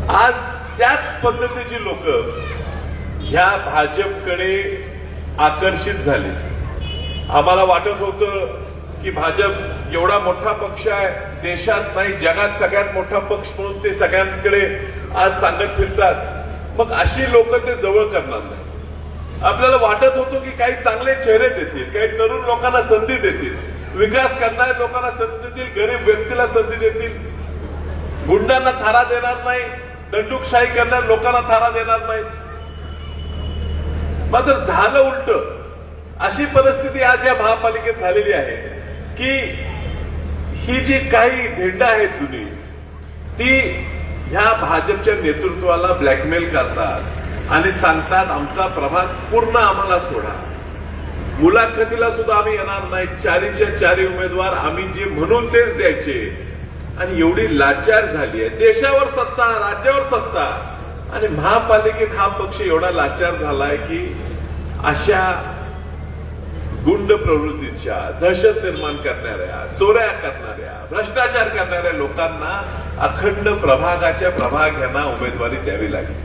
आज त्याच पद्धतीची लोक ह्या भाजपकडे आकर्षित झाले। आम्हाला वाटत होतं की भाजप एवढा मोठा पक्ष आहे, देशात नाही जगात सगळ्यात मोठा पक्ष म्हणून ते सगळ्यांकडे आज सांगत फिरतात, मग अशी लोक ते जवळ करणार नाही। आपल्याला वाटत होतं की काही चांगले चेहरे देतील, काही तरुण लोकांना संधी देतील, विकास करणाऱ्या लोकांना संधी देतील, गरीब व्यक्तीला संधी देतील, गुंडांना थारा देणार नाही, दंडुकशाही करणाऱ्या लोकांना थारा देणार नाही। मात्र झालं उलट। अशी परिस्थिती आज या महापालिकेत झालेली आहे की ही जी काही ढेंडा आहे जुनी, ती ह्या भाजपच्या नेतृत्वाला ब्लॅकमेल करतात आणि सांगतात आमचा प्रभाग पूर्ण आम्हाला सोडा, मुलाखतीला सुद्धा आम्ही येणार नाही, चारीच्या चारी उमेदवार आम्ही जे म्हणून तेच द्यायचे। आणि एवढी लाचार झाली आहे, देशावर सत्ता, राज्यावर सत्ता, आणि महापालिकेत हा पक्ष एवढा लाचार झालाय की अशा गुंड प्रवृत्तीच्या, दहशत निर्माण करणाऱ्या, चोऱ्या करणाऱ्या, भ्रष्टाचार करणाऱ्या लोकांना अखंड प्रभागाच्या प्रभाग यांना उमेदवारी द्यावी लागेल।